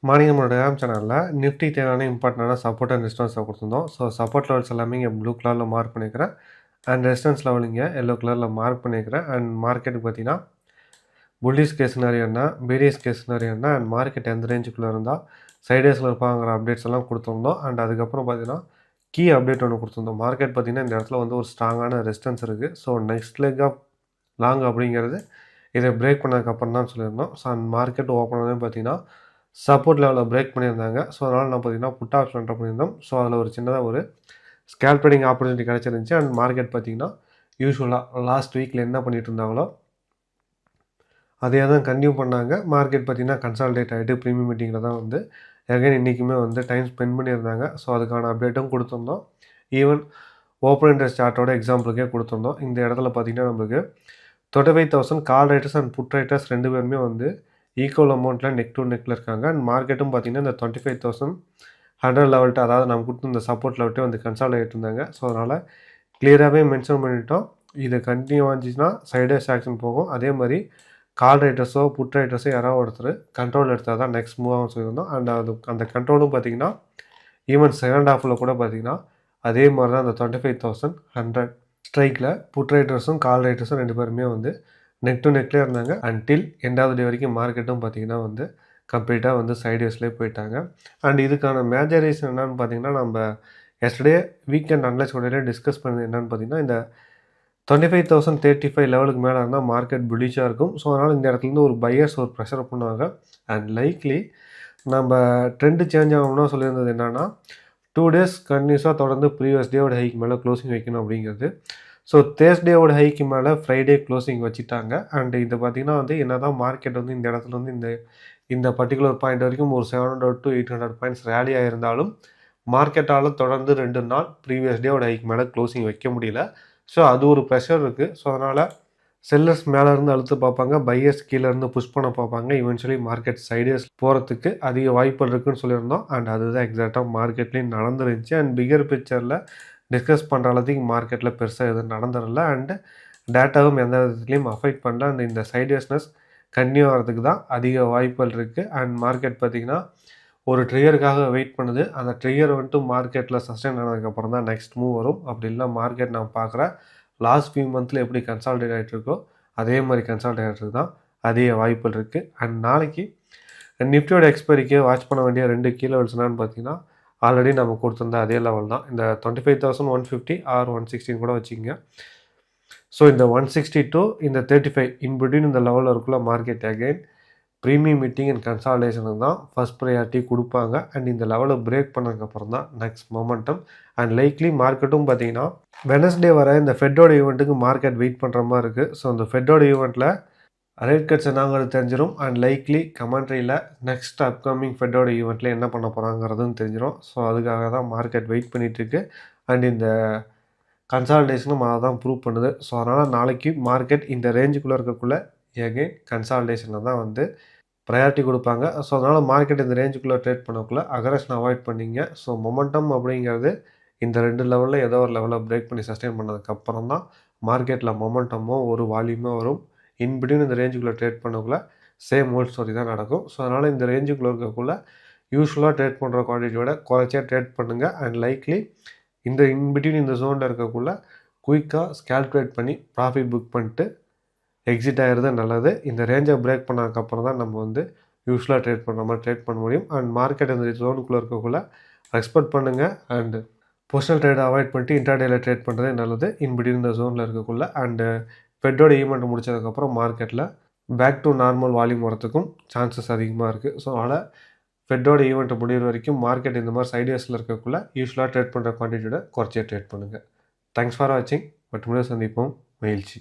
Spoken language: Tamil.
மார்னிங் நம்மளோட சேனலில் நிஃப்டி தேவையான இம்பார்ட்டண்டான சப்போர்ட் அண்ட் ரெசிஸ்டன்ஸை கொடுத்துருந்தோம். ஸோ சப்போர்ட் லெவல்ஸ் எல்லாமே இங்கே ப்ளூ கலரில் மார்க் பண்ணிக்கிறேன் அண்ட் ரெசிஸ்டன்ஸ் லெவல் இங்கே எல்லோ கலரில் மார்க் பண்ணிக்கிறேன். அண்ட் மார்க்கெட்டுக்கு பார்த்தீங்கன்னா புல்லிஷ் கேஸ் சினாரியோ என்ன, பேரிஸ் கேஸ் சினாரியோ என்ன, அண்ட் மார்க்கெட் எந்த ரேஞ்சுக்குள்ளே இருந்தால் சைடேஸில் இருப்பாங்கிற அப்டேட்ஸ் எல்லாம் கொடுத்துருந்தோம். அண்ட் அதுக்கப்புறம் பார்த்தீங்கன்னா கீ அப்டேட் ஒன்று கொடுத்துருந்தோம். மார்க்கெட் பார்த்தீங்கன்னா இந்த இடத்துல வந்து ஒரு ஸ்ட்ராங்கான ரெசிஸ்டன்ஸ் இருக்குது. So next leg of long அப்படிங்கிறது இதை பிரேக் பண்ணதுக்கப்புறம் தான் சொல்லியிருந்தோம். ஸோ அந்த மார்க்கெட் ஓப்பன் ஆனது பார்த்தீங்கன்னா சப்போர்ட் லெவலில் பிரேக் பண்ணியிருந்தாங்க. ஸோ அதனால் நான் பார்த்தீங்கன்னா புட் ஆப்ஷன் என்டர் பண்ணியிருந்தோம். ஸோ அதில் ஒரு சின்னதாக ஒரு ஸ்கேல்ப் ட்ரேடிங் ஆப்பர்ச்சுனிட்டி கிடச்சிருந்துச்சு. அண்ட் மார்க்கெட் பார்த்தீங்கன்னா யூஸ்வலாக லாஸ்ட் வீக்கில் என்ன பண்ணிட்டு இருந்தாங்களோ அதே தான் கன்டினியூ பண்ணாங்க. மார்க்கெட் பார்த்தீங்கன்னா கன்சால்டேட் ஆகிட்டு ப்ரீமியம் மீட்டிங்கில் தான் வந்து எகைன் இன்றைக்குமே வந்து டைம் ஸ்பெண்ட் பண்ணியிருந்தாங்க. ஸோ அதுக்கான அப்டேட்டும் கொடுத்துருந்தோம். ஈவன் ஓப்பன் இன்ட்ரெஸ்ட் சார்ட்டோட எக்ஸாம்பிளுக்கே கொடுத்துருந்தோம். இந்த இடத்துல பார்த்தீங்கன்னா நம்மளுக்கு 25,000 call writers and put writers ரெண்டு பேருமே வந்து ஈக்குவல் அமௌண்ட்டில் நெக் டு நெக்கில் இருக்காங்க. அண்ட் மார்க்கெட்டும் பார்த்தீங்கன்னா இந்த 25,100 லெவல்ட்டு, அதாவது நம்ம கொடுத்து இந்த சப்போர்ட் லெவல்ட்டே வந்து கன்சால்டேட் இருந்தாங்க. ஸோ அதனால் கிளியராகவே மென்ஷன் பண்ணிட்டோம். இது கண்டினியூ ஆச்சுன்னா சைடேஸ் ஆக்ஷன் போகும். அதே மாதிரி கால் ரைட்டர்ஸோ புட் ரைட்டர்ஸோ யாராவது ஒருத்தர் கண்ட்ரோல் எடுத்தால் தான் நெக்ஸ்ட் மூவ் ஆகும் சொல்லியிருந்தோம். அண்ட் அந்த கண்ட்ரோலும் பார்த்தீங்கன்னா ஈவன் செகண்ட் ஹாஃபில் கூட பார்த்தீங்கன்னா அதே மாதிரி தான் அந்த 25,100 ஸ்ட்ரைக்கில் புட் ரைட்டர்ஸும் கால் ரைட்டர்ஸும் ரெண்டு பேருமே வந்து நெக் டு நெக்லேயே இருந்தாங்க. அன்டில் எண்டாவது டே வரைக்கும் மார்க்கெட்டும் பார்த்திங்கன்னா வந்து கம்ப்ளீட்டாக வந்து சைடேஸ்லேயே போயிட்டாங்க. அண்ட் இதுக்கான மேஜர் ரீசன் என்னென்னு பார்த்தீங்கன்னா நம்ம எஸ்டர்டே வீக்கெண்ட் அனலைஸ் உடனே டிஸ்கஸ் பண்ணது என்னென்னு பார்த்தீங்கன்னா இந்த 25,035 லெவலுக்கு மேலே இருந்தால் மார்க்கெட் புல்லிஷாக இருக்கும். ஸோ அதனால் இந்த இடத்துலேருந்து ஒரு பையர்ஸ் ஒரு ப்ரெஷர் பண்ணுவாங்க. அண்ட் லைக்லி நம்ம ட்ரெண்டு சேஞ்ச் ஆகணும்னா சொல்லியிருந்தது என்னென்னா 2 டேஸ் கண்டினியூஸாக தொடர்ந்து ப்ரீவியஸ் டேவோட ஹைக்கு மேலே க்ளோசிங் வைக்கணும் அப்படிங்கிறது. ஸோ தேர்ஸ்டேவோட ஹைக்கு மேலே ஃப்ரைடே க்ளோசிங் வச்சுட்டாங்க. அண்ட் இது பார்த்திங்கன்னா வந்து என்ன தான் மார்க்கெட் வந்து இந்த இடத்துல வந்து இந்த பர்டிகுலர் பாயிண்ட் வரைக்கும் ஒரு 700 to 800 பாயிண்ட்ஸ் ரேலி ஆகிருந்தாலும் மார்க்கெட்டால் தொடர்ந்து 2 நாள் ப்ரீவியஸ் டேவோட ஹைக்கு மேலே க்ளோசிங் வைக்க முடியல. ஸோ அது ஒரு ப்ரெஷர் இருக்குது. ஸோ அதனால் செல்லர்ஸ் மேலே இருந்து அழுத்து பார்ப்பாங்க, பையர்ஸ் கீழே இருந்து புஷ் பண்ண பார்ப்பாங்க. இவென்ச்சுவலி மார்க்கெட் சைடேஸ் போகிறதுக்கு அதிக வாய்ப்புகள் இருக்குதுன்னு சொல்லியிருந்தோம். அண்ட் அதுதான் எக்ஸாக்டாக மார்க்கெட்லேயும் நடந்துருந்துச்சு. அண்ட் பிகர் பிக்சரில் டிஸ்கஸ் பண்ணுற அளவுக்கு மார்க்கெட்டில் பெருசாக எதுவும் நடந்துடல. அண்டு டேட்டாவும் எந்த விதத்துலேயும் அஃபெக்ட் பண்ணல. அண்ட் இந்த சைடேஸ்னஸ் கன்டினியூ ஆகிறதுக்கு தான் அதிக வாய்ப்புகள் இருக்குது. அண்ட் மார்க்கெட் பார்த்திங்கன்னா ஒரு ட்ரிகருக்காக வெயிட் பண்ணுது. அந்த ட்ரிகர் வந்துட்டு மார்க்கெட்டில் சஸ்டெயின் ஆனதுக்கப்புறம் தான் நெக்ஸ்ட் மூவ் வரும். அப்படி இல்லை மார்க்கெட் நான் பார்க்குறேன் லாஸ்ட் ஃபியூ மந்த்தில் எப்படி கன்சால்டேட் ஆகிட்டுருக்கோ அதே மாதிரி கன்சால்டேட் ஆகிட்டு தான் அதிக வாய்ப்புகள் இருக்குது. அண்ட் நாளைக்கு நிஃப்டியோட எக்ஸ்பைரிக்கு வாட்ச் பண்ண வேண்டிய 2 கீ லெவல்ஸ் என்னன்னு பார்த்தீங்கன்னா ஆல்ரெடி நம்ம கொடுத்துருந்த அதே லெவல் தான். இந்த 25,150 ஆர் 160 கூட வச்சுக்கோங்க. ஸோ இந்த 160 to இந்த 35 இன்பிட்வீன் இந்த லெவலில் இருக்குள்ள market again premium meeting and கன்சால்டேஷனுக்கு தான் ஃபஸ்ட் ப்ரையாரிட்டி கொடுப்பாங்க. அண்ட் இந்த லெவலை பிரேக் பண்ணதுக்கப்புறம் தான் நெக்ஸ்ட் மொமெண்டம். அண்ட் லைக்லி மார்க்கெட்டும் பார்த்தீங்கன்னா வெனஸ்டே வர இந்த ஃபெட்டோட ஈவெண்ட்டுக்கு மார்க்கெட் வெயிட் பண்ணுற மாதிரி இருக்குது. ஸோ இந்த ஃபெட்டோட ஈவெண்ட்டில் ரேட் கட்ஸ் என்னங்கிறது தெரிஞ்சிடும். அண்ட் லைக்லி கமெண்ட்ரியில் நெக்ஸ்ட் அப்கமிங் ஃபெட்டோட ஈவெண்ட்டில் என்ன பண்ண போகிறாங்கிறதும் தெரிஞ்சிடும். ஸோ அதுக்காக தான் மார்க்கெட் வெயிட் பண்ணிகிட்ருக்கு. அண்ட் இந்த கன்சால்டேஷனும் அதை தான் ப்ரூவ் பண்ணுது. ஸோ அதனால் நாளைக்கு மார்க்கெட் இந்த ரேஞ்சுக்குள்ளே இருக்கக்குள்ளே எகைன் கன்சால்டேஷனில் தான் வந்து ப்ரையாரிட்டி கொடுப்பாங்க. ஸோ அதனால் மார்க்கெட் இந்த ரேஞ்சுக்குள்ளே ட்ரேட் பண்ணக்குள்ளே அக்ரஷன் அவாய்ட் பண்ணிங்க. ஸோ மொமெண்டம் அப்படிங்கிறது இந்த 2 லெவலில் ஏதோ ஒரு லெவலில் பிரேக் பண்ணி சஸ்டெயின் பண்ணதுக்கப்புறம் தான் மார்க்கெட்டில் மொமெண்டமோ ஒரு வால்யூமோ வரும். இன்பிட்வீன் இந்த ரேஞ்சுக்குள்ளே ட்ரேட் பண்ணக்குள்ளே சேம் ஓல்ட் ஸ்டோரி தான் நடக்கும். ஸோ அதனால் இந்த ரேஞ்சுக்குள்ளே இருக்கக்குள்ளே யூஸ்வலாக ட்ரேட் பண்ணுற குவான்டிட்டியோட குறைச்சே ட்ரேட் பண்ணுங்கள். அண்ட் லைக்லி இந்த இன்பிட்வீன் இந்த ஜோனில் இருக்கக்குள்ளே குயிக்காக ஸ்கால்குலேட் பண்ணி ப்ராஃபிட் புக் பண்ணிட்டு எக்ஸிட் ஆகிறது நல்லது. இந்த ரேஞ்சை பிரேக் பண்ணதுக்கப்புறம் தான் நம்ம வந்து யூஸ்வலாக ட்ரேட் பண்ணுற மாதிரி ட்ரேட் பண்ண முடியும். அண்ட் மார்க்கெட் இந்த ஜோனுக்குள்ளே இருக்கக்குள்ளே ரெஸ்பெக்ட் பண்ணுங்கள். அண்டு பொசிஷனல் ட்ரேடை அவாய்ட் பண்ணிட்டு இன்ட்ராடேல ட்ரேட் பண்ணுறதே நல்லது இன்பிட்வீன் இந்த ஜோனில் இருக்கக்குள்ளே. அண்டு ஃபெட்டோட ஈவெண்ட் முடிச்சதுக்கப்புறம் மார்க்கெட்டில் பேக் டு நார்மல் வால்யூம் வரத்துக்கும் சான்சஸ் அதிகமாக இருக்குது. ஸோ அதனால் ஃபெட்டோட ஈவெண்ட் முடிகிற வரைக்கும் மார்க்கெட் இந்த மாதிரி சைடேஸில் இருக்கக்குள்ளே யூஸ்வலாக ட்ரேட் பண்ணுற குவான்டிட்டியோட குறைச்சே ட்ரேட் பண்ணுங்கள். தேங்க்ஸ் ஃபார் வாட்சிங். மற்றபடி சந்திப்போம். மகிழ்ச்சி.